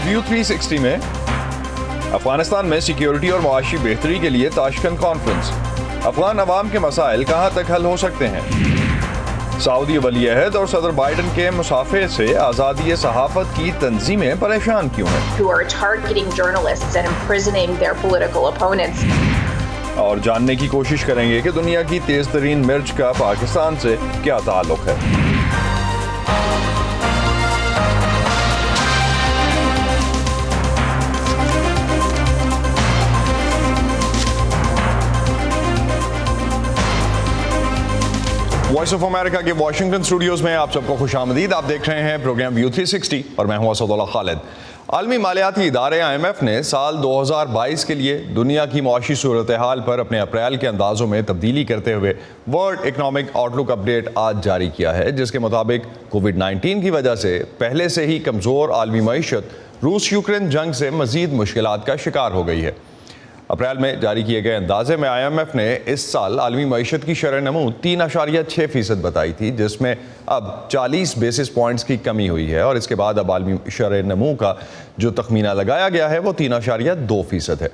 View 360 میں افغانستان میں security اور معاشی بہتری کے لیے تاشکند کانفرنس، افغان عوام کے مسائل کہاں تک حل ہو سکتے ہیں؟ سعودی ولی عہد اور صدر بائیڈن کے مصافحے سے آزادی صحافت کی تنظیمیں پریشان کیوں ہیں؟ اور جاننے کی کوشش کریں گے کہ دنیا کی تیز ترین مرچ کا پاکستان سے کیا تعلق ہے۔ وائس آف امریکہ کے واشنگٹن اسٹوڈیوز میں آپ سب کو خوش آمدید۔ آپ دیکھ رہے ہیں پروگرام ویو 360 اور میں ہوں اسد اللہ خالد۔ عالمی مالیاتی ادارے IMF نے سال 2022 کے لیے دنیا کی معاشی صورتحال پر اپنے اپریل کے اندازوں میں تبدیلی کرتے ہوئے ورلڈ اکنامک آؤٹ لک اپڈیٹ آج جاری کیا ہے، جس کے مطابق کووڈ-19 کی وجہ سے پہلے سے ہی کمزور عالمی معیشت روس یوکرین جنگ سے مزید مشکلات کا شکار ہو گئی ہے۔ اپریل میں جاری کیے گئے اندازے میں IMF نے اس سال عالمی معیشت کی شرح نمو 3.6% بتائی تھی، جس میں اب 40 بیسس پوائنٹس کی کمی ہوئی ہے، اور اس کے بعد اب عالمی شرح نمو کا جو تخمینہ لگایا گیا ہے وہ 3.2% ہے۔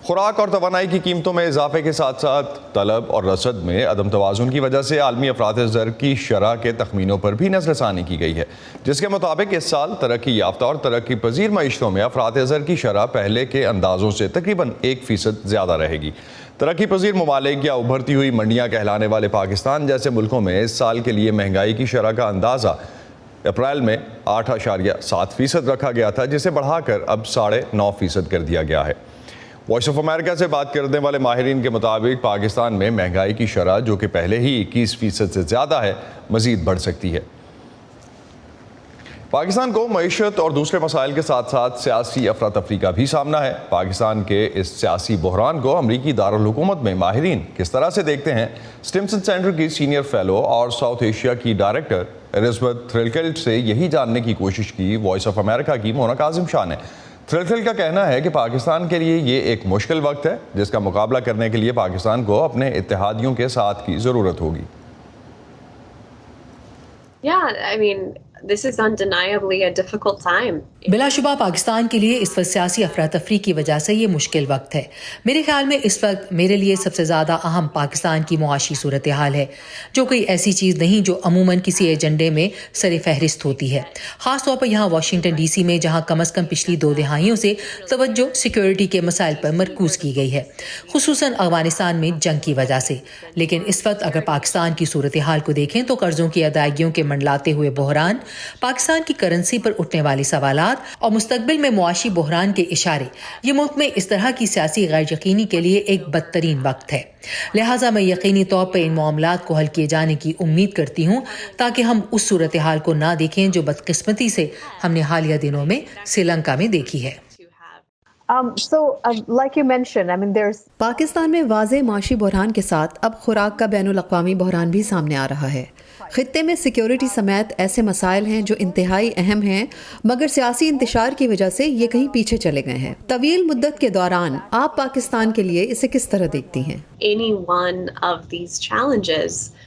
خوراک اور توانائی کی قیمتوں میں اضافے کے ساتھ ساتھ طلب اور رسد میں عدم توازن کی وجہ سے عالمی افراط زر کی شرح کے تخمینوں پر بھی نظر ثانی کی گئی ہے، جس کے مطابق اس سال ترقی یافتہ اور ترقی پذیر معیشتوں میں افراط زر کی شرح پہلے کے اندازوں سے تقریباً 1% زیادہ رہے گی۔ ترقی پذیر ممالک یا ابھرتی ہوئی منڈیاں کہلانے والے پاکستان جیسے ملکوں میں اس سال کے لیے مہنگائی کی شرح کا اندازہ اپریل میں 8.7% رکھا گیا تھا، جسے بڑھا کر اب 9.5% کر دیا گیا ہے۔ وائس آف امریکہ سے بات کرنے والے ماہرین کے مطابق پاکستان میں مہنگائی کی شرح، جو کہ پہلے ہی 21% سے زیادہ ہے، مزید بڑھ سکتی ہے۔ پاکستان کو معیشت اور دوسرے مسائل کے ساتھ ساتھ سیاسی افراتفری کا بھی سامنا ہے۔ پاکستان کے اس سیاسی بحران کو امریکی دارالحکومت میں ماہرین کس طرح سے دیکھتے ہیں؟ اسٹمسن سینٹر کی سینئر فیلو اور ساؤتھ ایشیا کی ڈائریکٹر الزبتھ تھرلکلڈ سے یہی جاننے کی کوشش کی وائس آف امریکہ کی مونا کاظم شاہ نے۔ تھرلکلڈ کا کہنا ہے کہ پاکستان کے لیے یہ ایک مشکل وقت ہے، جس کا مقابلہ کرنے کے لیے پاکستان کو اپنے اتحادیوں کے ساتھ کی ضرورت ہوگی۔ This is undeniably a difficult time. بلا شبہ پاکستان کے لیے اس وقت سیاسی افراتفری کی وجہ سے یہ مشکل وقت ہے۔ میرے خیال میں اس وقت میرے لیے سب سے زیادہ اہم پاکستان کی معاشی صورتحال ہے، جو کوئی ایسی چیز نہیں جو عموماً کسی ایجنڈے میں سر فہرست ہوتی ہے، خاص طور پر یہاں واشنگٹن ڈی سی میں، جہاں کم از کم پچھلی 2 دہائیوں سے توجہ سیکیورٹی کے مسائل پر مرکوز کی گئی ہے، خصوصاً افغانستان میں جنگ کی وجہ سے۔ لیکن اس وقت اگر پاکستان کی صورتحال کو دیکھیں تو قرضوں کی ادائیگیوں کے منڈلاتے ہوئے بحران، پاکستان کی کرنسی پر اٹھنے والی سوالات اور مستقبل میں معاشی بحران کے اشارے، یہ ملک میں اس طرح کی سیاسی غیر یقینی کے لیے ایک بدترین وقت ہے۔ لہٰذا میں یقینی طور پر ان معاملات کو حل کیے جانے کی امید کرتی ہوں، تاکہ ہم اس صورتحال کو نہ دیکھیں جو بدقسمتی سے ہم نے حالیہ دنوں میں سری لنکا میں دیکھی ہے۔ پاکستان میں واضح معاشی بحران کے ساتھ اب خوراک کا بین الاقوامی بحران بھی سامنے آ رہا ہے۔ خطے میں سیکیورٹی سمیت ایسے مسائل ہیں جو انتہائی اہم ہیں، مگر سیاسی انتشار کی وجہ سے یہ کہیں پیچھے چلے گئے ہیں۔ طویل مدت کے دوران آپ پاکستان کے لیے اسے کس طرح دیکھتی ہیں؟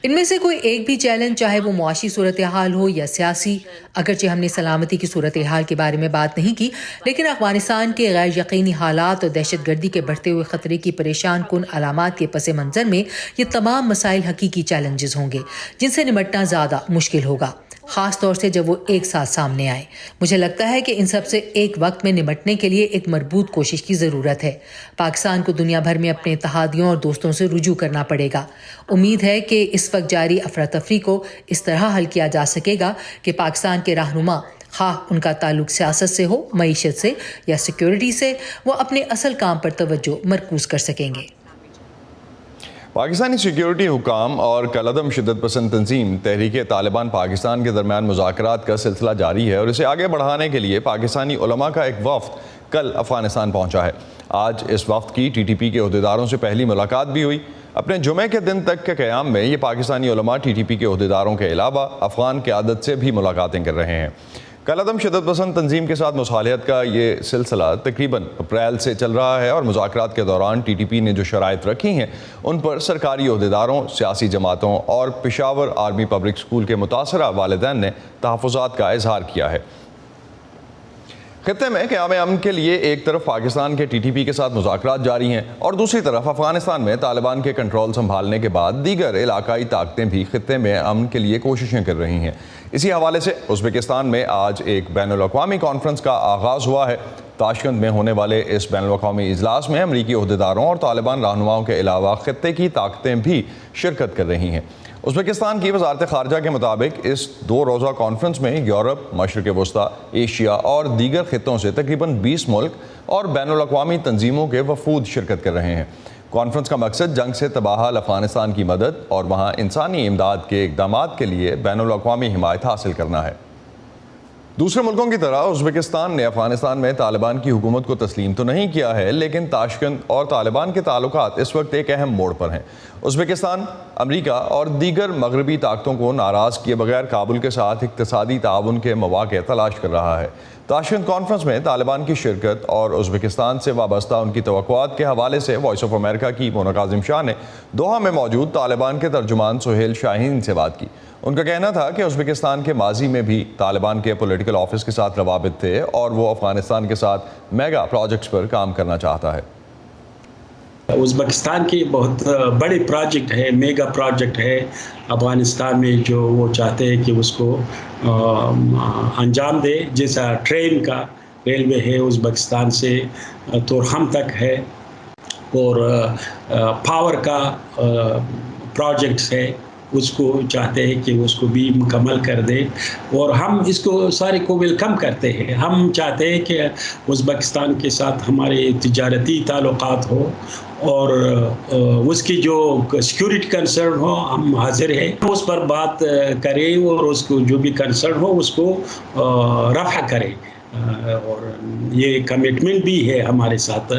ان میں سے کوئی ایک بھی چیلنج، چاہے وہ معاشی صورتحال ہو یا سیاسی، اگرچہ ہم نے سلامتی کی صورتحال کے بارے میں بات نہیں کی، لیکن افغانستان کے غیر یقینی حالات اور دہشت گردی کے بڑھتے ہوئے خطرے کی پریشان کن علامات کے پس منظر میں یہ تمام مسائل حقیقی چیلنجز ہوں گے جن سے نمٹنا زیادہ مشکل ہوگا، خاص طور سے جب وہ ایک ساتھ سامنے آئے۔ مجھے لگتا ہے کہ ان سب سے ایک وقت میں نمٹنے کے لیے ایک مربوط کوشش کی ضرورت ہے۔ پاکستان کو دنیا بھر میں اپنے اتحادیوں اور دوستوں سے رجوع کرنا پڑے گا۔ امید ہے کہ اس وقت جاری افراتفری کو اس طرح حل کیا جا سکے گا کہ پاکستان کے رہنما، خواہ ان کا تعلق سیاست سے ہو، معیشت سے یا سیکیورٹی سے، وہ اپنے اصل کام پر توجہ مرکوز کر سکیں گے۔ پاکستانی سیکیورٹی حکام اور کالعدم شدت پسند تنظیم تحریک طالبان پاکستان کے درمیان مذاکرات کا سلسلہ جاری ہے، اور اسے آگے بڑھانے کے لیے پاکستانی علماء کا ایک وفد کل افغانستان پہنچا ہے۔ آج اس وفد کی TTP کے عہدیداروں سے پہلی ملاقات بھی ہوئی۔ اپنے جمعے کے دن تک کے قیام میں یہ پاکستانی علماء TTP کے عہدیداروں کے علاوہ افغان قیادت سے بھی ملاقاتیں کر رہے ہیں۔ کالعدم شدت پسند تنظیم کے ساتھ مصالحت کا یہ سلسلہ تقریباً اپریل سے چل رہا ہے، اور مذاکرات کے دوران TTP نے جو شرائط رکھی ہیں ان پر سرکاری عہدیداروں، سیاسی جماعتوں اور پشاور آرمی پبلک اسکول کے متاثرہ والدین نے تحفظات کا اظہار کیا ہے۔ خطے میں قیام امن کے لیے ایک طرف پاکستان کے TTP کے ساتھ مذاکرات جاری ہیں اور دوسری طرف افغانستان میں طالبان کے کنٹرول سنبھالنے کے بعد دیگر علاقائی طاقتیں بھی خطے میں امن کے لیے کوششیں کر رہی ہیں. اسی حوالے سے ازبکستان میں آج ایک بین الاقوامی کانفرنس کا آغاز ہوا ہے. تاشکند میں ہونے والے اس بین الاقوامی اجلاس میں امریکی عہدیداروں اور طالبان رہنماؤں کے علاوہ خطے کی طاقتیں بھی شرکت کر رہی ہیں. ازبکستان کی وزارت خارجہ کے مطابق اس 2 روزہ کانفرنس میں یورپ، مشرق وسطیٰ، ایشیا اور دیگر خطوں سے تقریباً 20 ملک اور بین الاقوامی تنظیموں کے وفود شرکت کر رہے ہیں. کانفرنس کا مقصد جنگ سے تباہ افغانستان کی مدد اور وہاں انسانی امداد کے اقدامات کے لیے بین الاقوامی حمایت حاصل کرنا ہے. دوسرے ملکوں کی طرح ازبکستان نے افغانستان میں طالبان کی حکومت کو تسلیم تو نہیں کیا ہے، لیکن تاشکند اور طالبان کے تعلقات اس وقت ایک اہم موڑ پر ہیں. ازبکستان امریکہ اور دیگر مغربی طاقتوں کو ناراض کیے بغیر کابل کے ساتھ اقتصادی تعاون کے مواقع تلاش کر رہا ہے. تاشکند کانفرنس میں طالبان کی شرکت اور ازبکستان سے وابستہ ان کی توقعات کے حوالے سے وائس آف امریکہ کی مونا کاظم شاہ نے دوحہ میں موجود طالبان کے ترجمان سہیل شاہین سے بات کی. ان کا کہنا تھا کہ ازبکستان کے ماضی میں بھی طالبان کے پولیٹیکل آفس کے ساتھ روابط تھے اور وہ افغانستان کے ساتھ میگا پروجیکٹس پر کام کرنا چاہتا ہے. ازبکستان کی بہت بڑی پروجیکٹ ہے، میگا پروجیکٹ ہے افغانستان میں، جو وہ چاہتے ہیں کہ اس کو انجام دے. جیسا ٹرین کا ریلوے ہے ازبکستان سے تورخم تک ہے، اور پاور کا پروجیکٹس ہے، اس کو چاہتے ہیں کہ اس کو بھی مکمل کر دے، اور ہم اس کو سارے کو ویلکم کرتے ہیں. ہم چاہتے ہیں کہ ازبکستان کے ساتھ ہمارے تجارتی تعلقات ہو، اور اس کی جو سیکیورٹی کنسرن ہو ہم حاضر ہیں اس پر بات کریں، اور اس کو جو بھی کنسرن ہو اس کو رفع کریں، اور یہ کمٹمنٹ بھی ہے ہمارے ساتھ.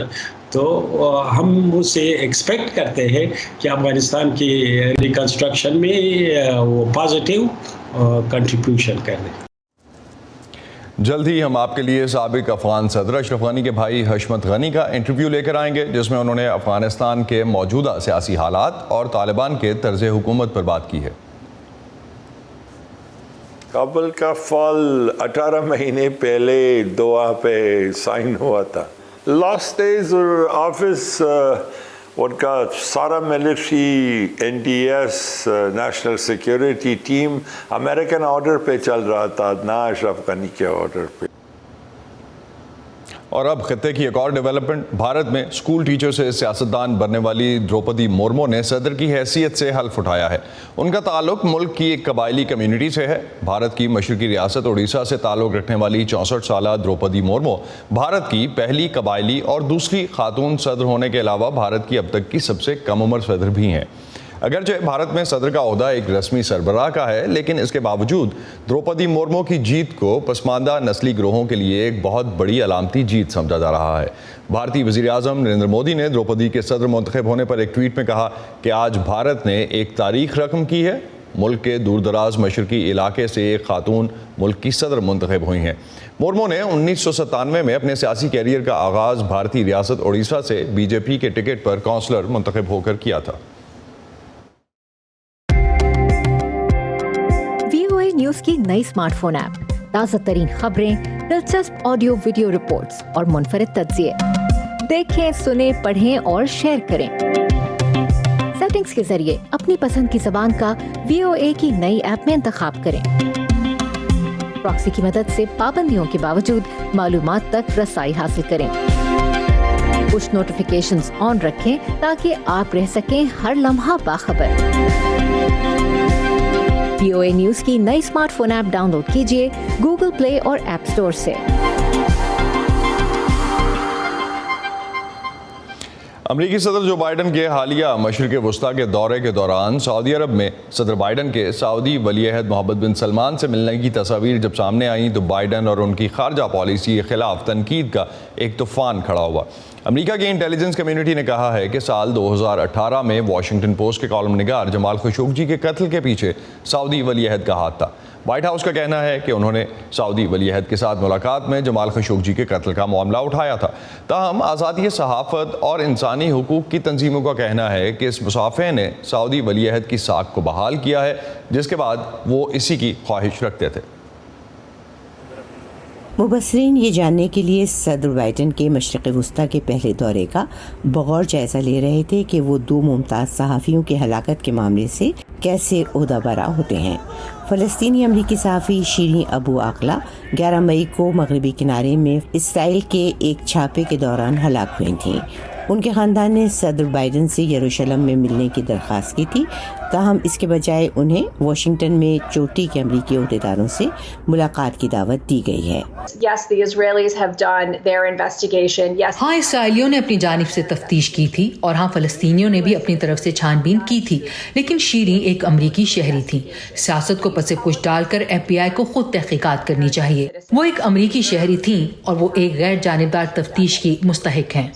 تو ہم اس سے ایکسپیکٹ کرتے ہیں کہ افغانستان کی ریکنسٹرکشن میں وہ پازیٹیو کنٹریبیوشن کر دیں. جلد ہی ہم آپ کے لیے سابق افغان صدر اشرف غنی کے بھائی حشمت غنی کا انٹرویو لے کر آئیں گے، جس میں انہوں نے افغانستان کے موجودہ سیاسی حالات اور طالبان کے طرز حکومت پر بات کی ہے. کابل کا فال 18 مہینے پہلے دوحہ پہ سائن ہوا تھا. لاسٹ ڈیز آفس ان کا سارا military, NDS، national security team American order پہ چل رہا تھا، نہ اشرف غنی کے آرڈر پہ. اور اب خطے کی ایک اور ڈیولپمنٹ. بھارت میں اسکول ٹیچر سے سیاستدان بننے والی دروپدی مورمو نے صدر کی حیثیت سے حلف اٹھایا ہے. ان کا تعلق ملک کی ایک قبائلی کمیونٹی سے ہے. بھارت کی مشرقی ریاست اڑیسہ سے تعلق رکھنے والی 64 سالہ دروپدی مورمو بھارت کی پہلی قبائلی اور دوسری خاتون صدر ہونے کے علاوہ بھارت کی اب تک کی سب سے کم عمر صدر بھی ہیں. اگرچہ بھارت میں صدر کا عہدہ ایک رسمی سربراہ کا ہے، لیکن اس کے باوجود دروپدی مورمو کی جیت کو پسماندہ نسلی گروہوں کے لیے ایک بہت بڑی علامتی جیت سمجھا جا رہا ہے. بھارتی وزیر اعظم نریندر مودی نے دروپدی کے صدر منتخب ہونے پر ایک ٹویٹ میں کہا کہ آج بھارت نے ایک تاریخ رقم کی ہے. ملک کے دور دراز مشرقی علاقے سے ایک خاتون ملک کی صدر منتخب ہوئی ہیں. مورمو نے 1997 میں اپنے سیاسی کیریئر کا آغاز بھارتی ریاست اڑیسہ سے BJP کے ٹکٹ پر کونسلر منتخب ہو کر کیا تھا. نیوز کی نئی اسمارٹ فون ایپ، تازہ ترین خبریں، دلچسپ آڈیو ویڈیو رپورٹس اور منفرد تجزیے. دیکھیں، سنیں، پڑھیں اور شیئر کریں. سیٹنگز کے ذریعے اپنی پسند کی زبان کا VOA کی نئی ایپ میں انتخاب کریں. پراکسی کی مدد سے پابندیوں کے باوجود معلومات تک رسائی حاصل کریں. پش نوٹیفیکیشنز آن رکھیں تاکہ آپ رہ سکیں ہر لمحہ باخبر. VOA نیوز کی نئی smart phone app download کیجیے گوگل پلے اور ایپ اسٹور سے. امریکی صدر جو بائیڈن کے حالیہ مشرق وسطیٰ کے دورے کے دوران سعودی عرب میں صدر بائیڈن کے سعودی ولی عہد محمد بن سلمان سے ملنے کی تصاویر جب سامنے آئیں تو بائیڈن اور ان کی خارجہ پالیسی کے خلاف تنقید کا ایک طوفان کھڑا ہوا. امریکہ کی انٹیلیجنس کمیونٹی نے کہا ہے کہ سال 2018 میں واشنگٹن پوسٹ کے کالم نگار جمال خشوگی کے قتل کے پیچھے سعودی ولی عہد کا ہاتھ تھا. وائٹ ہاؤس کا کہنا ہے کہ انہوں نے سعودی ولی عہد کے ساتھ ملاقات میں جمال خشوگی کے قتل کا معاملہ اٹھایا تھا. تاہم آزادی صحافت اور انسانی حقوق کی تنظیموں کا کہنا ہے کہ اس مصافحے نے سعودی ولی عہد کی ساکھ کو بحال کیا ہے، جس کے بعد وہ اسی کی خواہش رکھتے تھے. مبصرین یہ جاننے کے لیے صدر بائیڈن کے مشرق وسطیٰ کے پہلے دورے کا بغور جائزہ لے رہے تھے کہ وہ 2 ممتاز صحافیوں کی ہلاکت کے معاملے سے کیسے عہدہ برا ہوتے ہیں۔ فلسطینی امریکی صحافی شیریں ابو عاقلہ 11 مئی کو مغربی کنارے میں اسرائیل کے ایک چھاپے کے دوران ہلاک ہوئی تھیں۔ ان کے خاندان نے صدر بائیڈن سے یروشلم میں ملنے کی درخواست کی تھی، تاہم اس کے بجائے انہیں واشنگٹن میں چوٹی کے امریکی عہدیداروں سے ملاقات کی دعوت دی گئی ہے۔ Yes, the Israelis have done their investigation. Yes. ہاں اسرائیلیوں نے اپنی جانب سے تفتیش کی تھی اور ہاں فلسطینیوں نے بھی اپنی طرف سے چھان بین کی تھی، لیکن شیریں ایک امریکی شہری تھی۔ سیاست کو پس پش ڈال کر FBI کو خود تحقیقات کرنی چاہیے۔ وہ ایک امریکی شہری تھیں اور وہ ایک غیر جانبدار تفتیش کی مستحق ہیں۔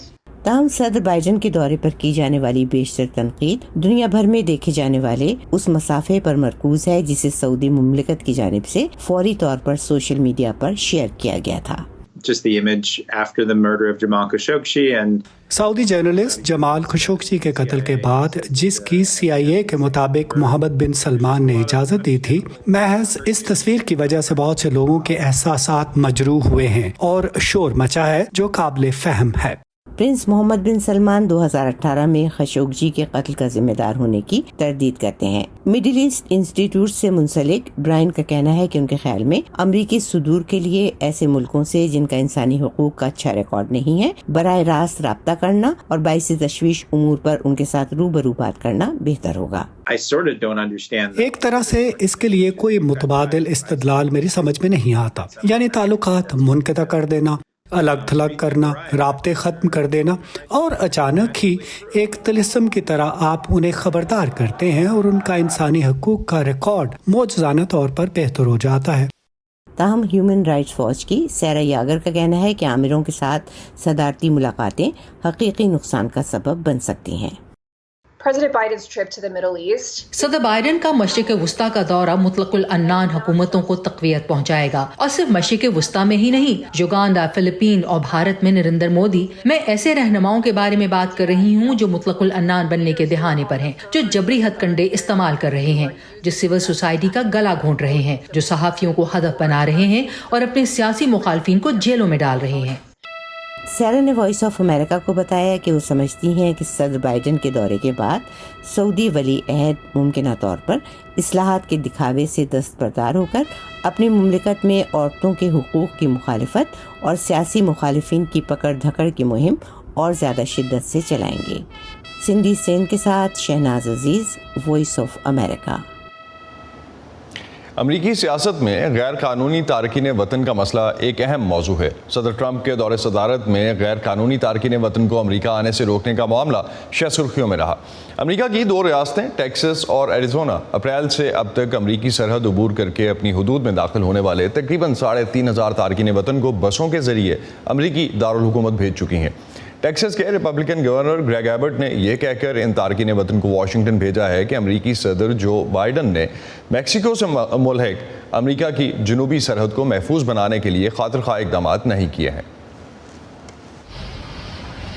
تاہم صدر بائیڈن کے دورے پر کی جانے والی بیشتر تنقید دنیا بھر میں دیکھے جانے والے اس مسافے پر مرکوز ہے جسے سعودی مملکت کی جانب سے فوری طور پر سوشل میڈیا پر شیئر کیا گیا تھا۔ Just the image after the murder of Jamal Khashoggi and Saudi journalist Jamal Khashoggi کے قتل کے بعد جس کی CIA کے مطابق محمد بن سلمان نے اجازت دی تھی، محض اس تصویر کی وجہ سے بہت سے لوگوں کے احساسات مجروح ہوئے ہیں اور شور مچا ہے جو قابل فہم ہے۔ پرنس محمد بن سلمان 2018 میں خشوگی کے قتل کا ذمہ دار ہونے کی تردید کرتے ہیں۔ مڈل ایسٹ انسٹیٹیوٹ سے منسلک برائن کا کہنا ہے کہ ان کے خیال میں امریکی صدور کے لیے ایسے ملکوں سے جن کا انسانی حقوق کا اچھا ریکارڈ نہیں ہے براہ راست رابطہ کرنا اور باعث تشویش امور پر ان کے ساتھ روبرو بات کرنا بہتر ہوگا۔ ایک طرح سے اس کے لیے کوئی متبادل استدلال میری سمجھ میں نہیں آتا، یعنی تعلقات منقطع کر دینا، الگ تھلگ کرنا، رابطے ختم کر دینا، اور اچانک ہی ایک طلسم کی طرح آپ انہیں خبردار کرتے ہیں اور ان کا انسانی حقوق کا ریکارڈ معجزانہ طور پر بہتر ہو جاتا ہے۔ تاہم ہیومن رائٹس واچ کی سیرا یاگر کا کہنا ہے کہ عامروں کے ساتھ صدارتی ملاقاتیں حقیقی نقصان کا سبب بن سکتی ہیں۔ President Biden's trip to the Middle East. صدر بائیڈن کا مشرق وسطیٰ کا دورہ مطلق العنان حکومتوں کو تقویت پہنچائے گا، اور صرف مشرق وسطیٰ میں ہی نہیں، یوگانڈا، فلپین اور بھارت میں نریندر مودی۔ میں ایسے رہنماؤں کے بارے میں بات کر رہی ہوں جو مطلق العنان بننے کے دہانے پر ہیں، جو جبری ہتھ کنڈے استعمال کر رہے ہیں، جو سول سوسائٹی کا گلا گھونٹ رہے ہیں، جو صحافیوں کو ہدف بنا رہے ہیں اور اپنے سیاسی مخالفین کو جیلوں میں ڈال رہے ہیں۔ سیرا نے وائس آف امریکہ کو بتایا کہ وہ سمجھتی ہیں کہ صدر بائیڈن کے دورے کے بعد سعودی ولی عہد ممکنہ طور پر اصلاحات کے دکھاوے سے دستبردار ہو کر اپنی مملکت میں عورتوں کے حقوق کی مخالفت اور سیاسی مخالفین کی پکڑ دھکڑ کی مہم اور زیادہ شدت سے چلائیں گے۔ سندھی سین کے ساتھ شہناز عزیز، وائس آف امریکہ۔ امریکی سیاست میں غیر قانونی تارکین وطن کا مسئلہ ایک اہم موضوع ہے۔ صدر ٹرمپ کے دور صدارت میں غیر قانونی تارکین وطن کو امریکہ آنے سے روکنے کا معاملہ شہ سرخیوں میں رہا۔ امریکہ کی 2 ریاستیں ٹیکساس اور ایریزونا اپریل سے اب تک امریکی سرحد عبور کر کے اپنی حدود میں داخل ہونے والے تقریباً 3,500 تارکین وطن کو بسوں کے ذریعے امریکی دارالحکومت بھیج چکی ہیں۔ ٹیکساس کے ریپبلکن گورنر گریگ ایبٹ نے یہ کہہ کر ان تارکین وطن کو واشنگٹن بھیجا ہے کہ امریکی صدر جو بائیڈن نے میکسیکو سے ملحق امریکہ کی جنوبی سرحد کو محفوظ بنانے کے لیے خاطر خواہ اقدامات نہیں کیے ہیں۔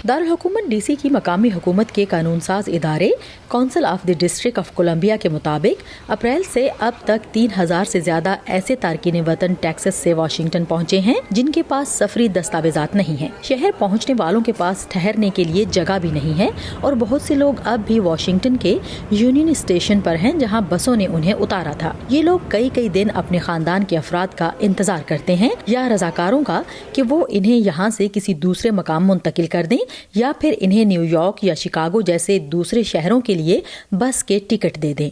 دارالحکومت ڈی سی کی مقامی حکومت کے قانون ساز ادارے council of the district of Columbia کے مطابق اپریل سے اب تک 3,000 سے زیادہ ایسے تارکین وطن ٹیکساس سے واشنگٹن پہنچے ہیں جن کے پاس سفری دستاویزات نہیں ہیں۔ شہر پہنچنے والوں کے پاس ٹھہرنے کے لیے جگہ بھی نہیں ہے اور بہت سے لوگ اب بھی واشنگٹن کے یونین اسٹیشن پر ہیں جہاں بسوں نے انہیں اتارا تھا۔ یہ لوگ کئی دن اپنے خاندان کے افراد کا انتظار کرتے ہیں یا رضاکاروں کا کہ وہ انہیں یہاں سے کسی دوسرے مقام منتقل کر دیں یا پھر انہیں نیو یارک یا شکاگو جیسے دوسرے شہروں کے لیے بس کے ٹکٹ دے دیں۔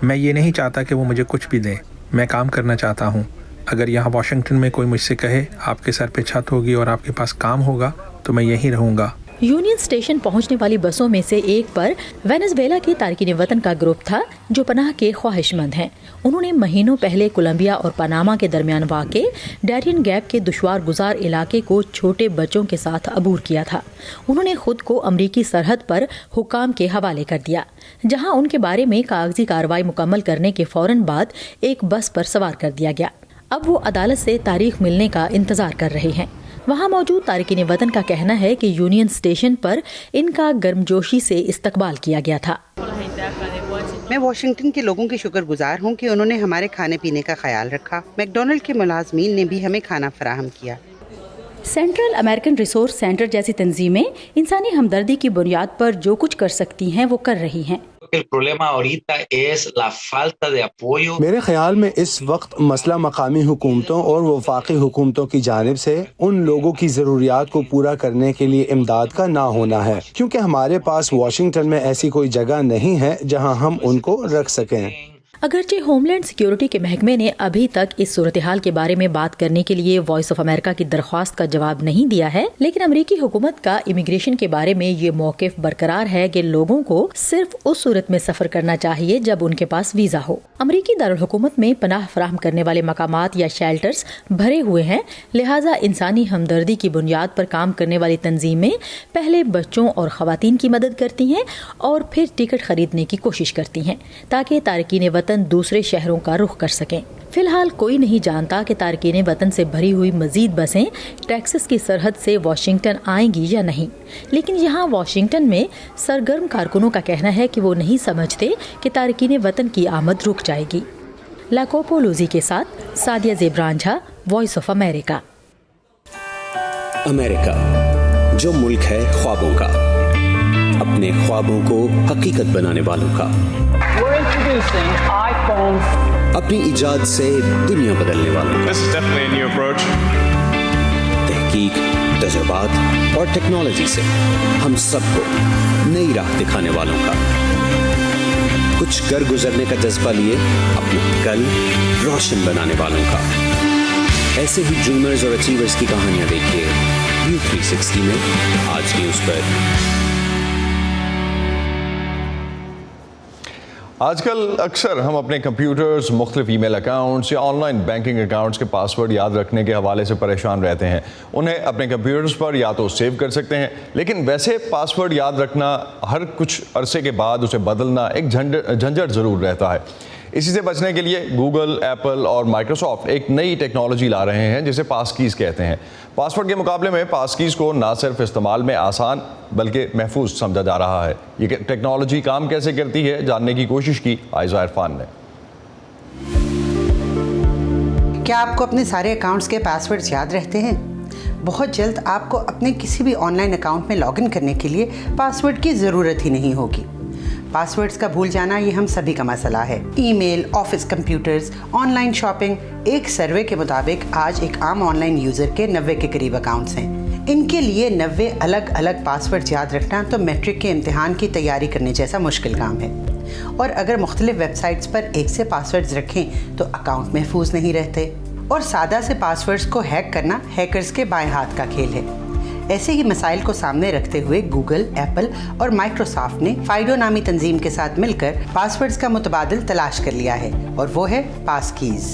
میں یہ نہیں چاہتا کہ وہ مجھے کچھ بھی دیں، میں کام کرنا چاہتا ہوں۔ اگر یہاں واشنگٹن میں کوئی مجھ سے کہے آپ کے سر پہ چھت ہوگی اور آپ کے پاس کام ہوگا تو میں یہیں رہوں گا۔ یونین اسٹیشن پہنچنے والی بسوں میں سے ایک پر وینزویلا کے تارکین وطن کا گروپ تھا جو پناہ کے خواہش مند ہیں۔ انہوں نے مہینوں پہلے کولمبیا اور پاناما کے درمیان واقع ڈیرین گیپ کے دشوار گزار علاقے کو چھوٹے بچوں کے ساتھ عبور کیا تھا۔ انہوں نے خود کو امریکی سرحد پر حکام کے حوالے کر دیا، جہاں ان کے بارے میں کاغذی کارروائی مکمل کرنے کے فوراً بعد ایک بس پر سوار کر دیا گیا۔ اب وہ عدالت سے تاریخ ملنے کا انتظار کر رہے ہیں۔ وہاں موجود تارکین وطن کا کہنا ہے کہ یونین اسٹیشن پر ان کا گرمجوشی سے استقبال کیا گیا تھا۔ میں واشنگٹن کے لوگوں کی شکر گزار ہوں کہ انہوں نے ہمارے کھانے پینے کا خیال رکھا. میکڈونلڈ کے ملازمین نے بھی ہمیں کھانا فراہم کیا. سینٹرل امریکن ریسورس سینٹر جیسی تنظیمیں انسانی ہمدردی کی بنیاد پر جو کچھ کر سکتی ہیں وہ کر رہی ہیں. میرے خیال میں اس وقت مسئلہ مقامی حکومتوں اور وفاقی حکومتوں کی جانب سے ان لوگوں کی ضروریات کو پورا کرنے کے لیے امداد کا نہ ہونا ہے، کیونکہ ہمارے پاس واشنگٹن میں ایسی کوئی جگہ نہیں ہے جہاں ہم ان کو رکھ سکیں. اگرچہ ہوم لینڈ سیکیورٹی کے محکمے نے ابھی تک اس صورتحال کے بارے میں بات کرنے کے لیے وائس آف امریکہ کی درخواست کا جواب نہیں دیا ہے، لیکن امریکی حکومت کا امیگریشن کے بارے میں یہ موقف برقرار ہے کہ لوگوں کو صرف اس صورت میں سفر کرنا چاہیے جب ان کے پاس ویزا ہو. امریکی دارالحکومت میں پناہ فراہم کرنے والے مقامات یا شیلٹرز بھرے ہوئے ہیں، لہٰذا انسانی ہمدردی کی بنیاد پر کام کرنے والی تنظیمیں پہلے بچوں اور خواتین کی مدد کرتی ہیں اور پھر ٹکٹ خریدنے کی کوشش کرتی ہیں تاکہ تارکین وطن دوسرے شہروں کا رخ کر سکیں. فی الحال کوئی نہیں جانتا کہ تارکین وطن سے بھری ہوئی مزید بسیں ٹیکساس کی سرحد سے واشنگٹن آئیں گی یا نہیں، لیکن یہاں واشنگٹن میں سرگرم کارکنوں کا کہنا ہے کہ وہ نہیں سمجھتے کہ تارکین وطن کی آمد رک جائے گی. لاکوپو لوزی کے ساتھ سادیہ زیبرانجھا، وائس آف امریکہ. امریکہ جو ملک ہے خوابوں کا، اپنے خوابوں کو حقیقت بنانے والوں کا، اپنی ایجاد سے دنیا بدلنے والوں کا، تحقیق، تجربات اور ٹیکنالوجی سے ہم سب کو نئی راہ دکھانے والوں کا، کچھ کر گزرنے کا جذبہ لیے اپنا کل روشن بنانے والوں کا. ایسے ہی ڈریمرز اور اچیورز کی کہانیاں دیکھیے ویو 360 میں آج نیوز پر. آج کل اکثر ہم اپنے کمپیوٹرز، مختلف ای میل اکاؤنٹس یا آن لائن بینکنگ اکاؤنٹس کے پاس ورڈ یاد رکھنے کے حوالے سے پریشان رہتے ہیں. انہیں اپنے کمپیوٹرز پر یا تو سیو کر سکتے ہیں، لیکن ویسے پاس ورڈ یاد رکھنا ہر کچھ عرصے کے بعد اسے بدلنا ایک جھنجھٹ ضرور رہتا ہے. اسی سے بچنے کے لیے گوگل، ایپل اور مائیکروسافٹ ایک نئی ٹیکنالوجی لا رہے ہیں جسے پاس کیز کہتے ہیں. پاس ورڈ کے مقابلے میں پاس کیز کو نہ صرف استعمال میں آسان بلکہ محفوظ سمجھا جا رہا ہے. یہ ٹیکنالوجی کام کیسے کرتی ہے جاننے کی کوشش کی عائزہ عرفان نے. کیا آپ کو اپنے سارے اکاؤنٹس کے پاس ورڈز یاد رہتے ہیں؟ بہت جلد آپ کو اپنے کسی بھی آن لائن اکاؤنٹ میں لاگ ان کرنے کے لیے پاس ورڈ کی ضرورت ہی نہیں ہوگی. پاس ورڈز کا بھول جانا یہ ہم سبھی کا مسئلہ ہے. Email, office computers, online shopping. ایک سروے کے مطابق آج ایک عام آن لائن یوزر کے 90 کے قریب اکاؤنٹس ہیں. ان کے لیے 90 الگ الگ پاس ورڈ یاد رکھنا تو میٹرک کے امتحان کی تیاری کرنے جیسا مشکل کام ہے. اور اگر مختلف ویب سائٹس پر ایک سے پاس ورڈز رکھیں تو اکاؤنٹ محفوظ نہیں رہتے. اور سادہ سے پاس ورڈز کو ہیک کرنا ہیکرز کے بائیں ہاتھ کا کھیل ہے. ایسے ہی مسائل کو سامنے رکھتے ہوئے گوگل، ایپل اور مائیکروسافٹ نے فائڈو نامی تنظیم کے ساتھ مل کر پاس ورڈز کا متبادل تلاش کر لیا ہے، اور وہ ہے پاس کیز.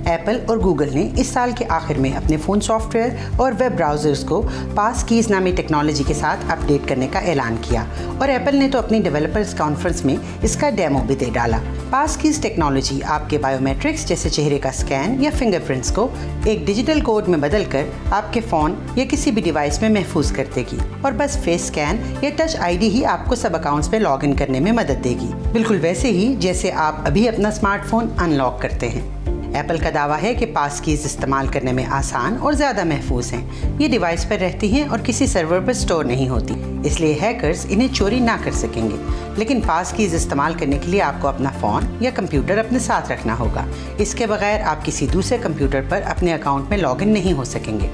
ایپل اور گوگل نے اس سال کے آخر میں اپنے فون سافٹ ویئر اور ویب براؤزرز کو پاس کیز نامی ٹیکنالوجی کے ساتھ اپ ڈیٹ کرنے کا اعلان کیا، اور ایپل نے تو اپنی ڈیولپرز کانفرنس میں اس کا ڈیمو بھی دے ڈالا. پاس کیز ٹیکنالوجی آپ کے بایو میٹرکس جیسے چہرے کا اسکین یا فنگر پرنٹس کو ایک ڈیجیٹل کوڈ میں بدل کر آپ کے فون یا کسی بھی ڈیوائس میں محفوظ کر دے گی، اور بس فیس اسکین یا ٹچ آئی ڈی ہی آپ کو سب اکاؤنٹس میں لاگ ان کرنے میں مدد دے گی، بالکل ویسے ہی جیسے آپ ابھی اپنا اسمارٹ فون ان لاک کرتے ہیں. ایپل کا دعویٰ ہے کہ پاس کیز استعمال کرنے میں آسان اور زیادہ محفوظ ہیں. یہ ڈیوائس پر رہتی ہیں اور کسی سرور پر سٹور نہیں ہوتی، اس لیے ہیکرز انہیں چوری نہ کر سکیں گے. لیکن پاس کیز استعمال کرنے کے لیے آپ کو اپنا فون یا کمپیوٹر اپنے ساتھ رکھنا ہوگا. اس کے بغیر آپ کسی دوسرے کمپیوٹر پر اپنے اکاؤنٹ میں لاگ ان نہیں ہو سکیں گے.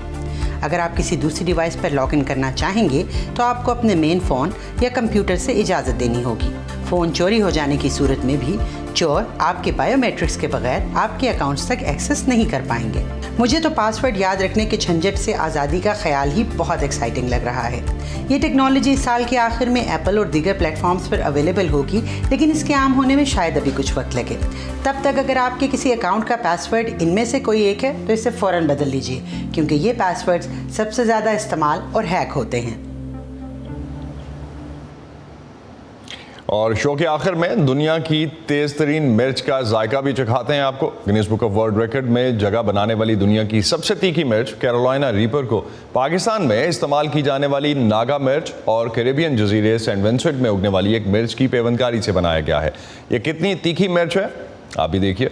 اگر آپ کسی دوسری ڈیوائس پر لاگ ان کرنا چاہیں گے تو آپ کو اپنے مین فون یا کمپیوٹر سے اجازت دینی ہوگی. فون چوری ہو جانے کی صورت میں بھی چور آپ کے بایو میٹرکس کے بغیر آپ کے اکاؤنٹس تک ایکسس نہیں کر پائیں گے. مجھے تو پاس ورڈ یاد رکھنے کے جھنجٹ سے آزادی کا خیال ہی بہت ایکسائٹنگ لگ رہا ہے. یہ ٹیکنالوجی سال کے آخر میں ایپل اور دیگر پلیٹ فارمز پر اویلیبل ہوگی، لیکن اس کے عام ہونے میں شاید ابھی کچھ وقت لگے. تب تک اگر آپ کے کسی اکاؤنٹ کا پاس ورڈ ان میں سے کوئی ایک ہے تو اسے فوراً بدل لیجیے، کیونکہ یہ پاس ورڈ سب سے زیادہ استعمال اور ہیک ہوتے ہیں. اور شو کے آخر میں دنیا کی تیز ترین مرچ کا ذائقہ بھی چکھاتے ہیں آپ کو. Guinness book of world record میں جگہ بنانے والی دنیا کی سب سے تیکھی مرچ کیرولائنا ریپر کو پاکستان میں استعمال کی جانے والی ناگا مرچ اور کیریبین جزیرے سینٹ ونسنٹ میں اگنے والی ایک مرچ کی پیوندکاری سے بنایا گیا ہے. یہ کتنی تیکھی مرچ ہے آپ بھی دیکھیے.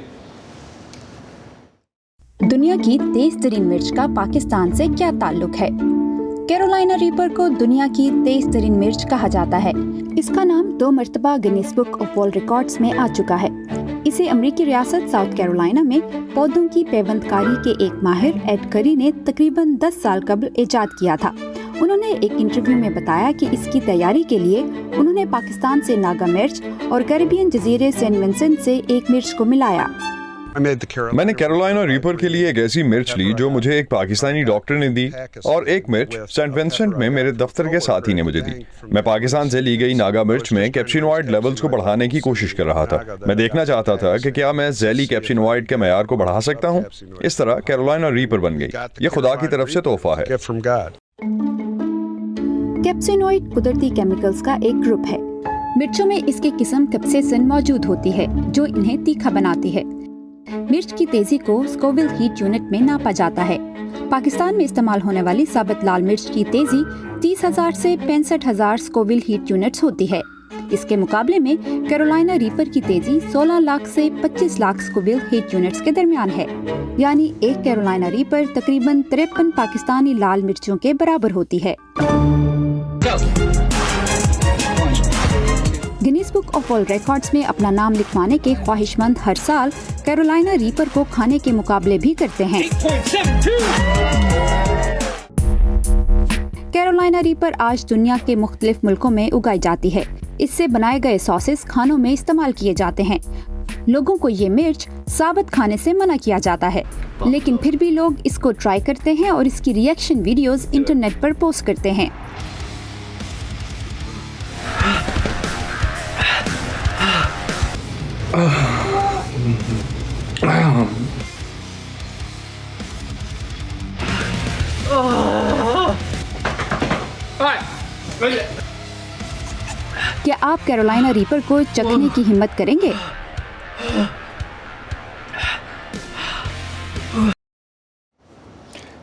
دنیا کی تیز ترین مرچ کا پاکستان سے کیا تعلق ہے؟ کیرولائنا ریپر کو دنیا کی تیز ترین مرچ کہا جاتا ہے. اس کا نام 2 مرتبہ Guinness book of world records میں آ چکا ہے. اسے امریکی ریاست ساؤتھ کیرولائنا میں پودوں کی پیوند کاری کے ایک ماہر ایڈ کری نے تقریباً 10 سال قبل ایجاد کیا تھا. انہوں نے ایک انٹرویو میں بتایا کہ اس کی تیاری کے لیے انہوں نے پاکستان سے ناگا مرچ اور کیریبین جزیرے سینٹ ونسنٹ سے ایک مرچ کو ملایا. میں نے کیرولائنا ریپر کے لیے ایک ایسی مرچ لی جو مجھے ایک پاکستانی ڈاکٹر نے دی اور ایک مرچ سینٹ ونسنٹ میں میرے دفتر کے ساتھی نے مجھے دی. میں پاکستان سے لی گئی ناگا مرچ میں کیپسینوائڈ لیولز کو بڑھانے کی کوشش کر رہا تھا. میں دیکھنا چاہتا تھا کہ کیا میں ذیلی کیپسینوائڈ کے معیار کو بڑھا سکتا ہوں. اس طرح کیرولائنا ریپر بن گئی. یہ خدا کی طرف سے تحفہ ہے. کیپسینوائڈ قدرتی کیمیکلز کا ایک گروپ ہے. مرچوں میں اس کی قسم کیپسیسن موجود ہوتی ہے جو انہیں تیکھا بناتی ہے. مرچ کی تیزی کو سکوول ہیٹ یونٹ میں ناپا جاتا ہے. پاکستان میں استعمال ہونے والی ثابت لال مرچ کی تیزی 30,000 سے 65,000 سکوول ہیٹ یونٹس ہوتی ہے. اس کے مقابلے میں کیرولائنا ریپر کی تیزی 16 لاکھ سے 25 لاکھ سکوول ہیٹ یونٹس کے درمیان ہے. یعنی ایک کیرولائنا ریپر تقریباً 53 پاکستانی لال مرچوں کے برابر ہوتی ہے. Guinness book of world records میں اپنا نام لکھوانے کے خواہش مند ہر سال کیرولائنا ریپر کو کھانے کے مقابلے بھی کرتے ہیں. کیرولائنا ریپر آج دنیا کے مختلف ملکوں میں اگائی جاتی ہے. اس سے بنائے گئے ساسز کھانوں میں استعمال کیے جاتے ہیں. لوگوں کو یہ مرچ ثابت کھانے سے منع کیا جاتا ہے لیکن پھر بھی لوگ اس کو ٹرائی کرتے ہیں اور اس کی ریئیکشن ویڈیوز انٹرنیٹ پر پوسٹ کرتے ہیں. کیا آپ کیرولائنا ریپر کو چکھنے کی ہمت کریں گے؟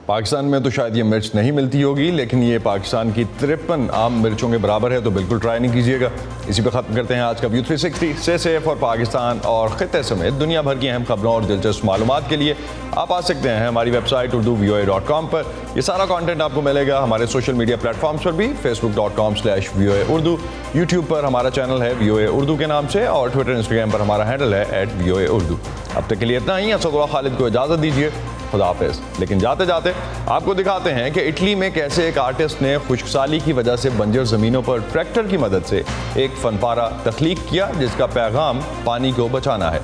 پاکستان میں تو شاید یہ مرچ نہیں ملتی ہوگی لیکن یہ پاکستان کی 53 عام مرچوں کے برابر ہے تو بالکل ٹرائی نہیں کیجیے گا. اسی پہ ختم کرتے ہیں آج کا ویو 360. سے سیف اور پاکستان اور خطے سمیت دنیا بھر کی اہم خبروں اور دلچسپ معلومات کے لیے آپ آ سکتے ہیں ہماری ویب سائٹ urduvoa.com پر. یہ سارا کانٹینٹ آپ کو ملے گا ہمارے سوشل میڈیا پلیٹ فارمز پر بھی. facebook.com/VOA Urdu. یوٹیوب پر ہمارا چینل ہے VOA Urdu کے نام سے اور ٹویٹر انسٹاگرام پر ہمارا ہینڈل ہے @VOA Urdu. اب تک کے لیے اتنا ہی. اسداللہ خالد کو اجازت دیجیے. خدا حافظ. لیکن جاتے جاتے آپ کو دکھاتے ہیں کہ اٹلی میں کیسے ایک آرٹسٹ نے خشک سالی کی وجہ سے بنجر زمینوں پر ٹریکٹر کی مدد سے ایک فن پارہ تخلیق کیا جس کا پیغام پانی کو بچانا ہے.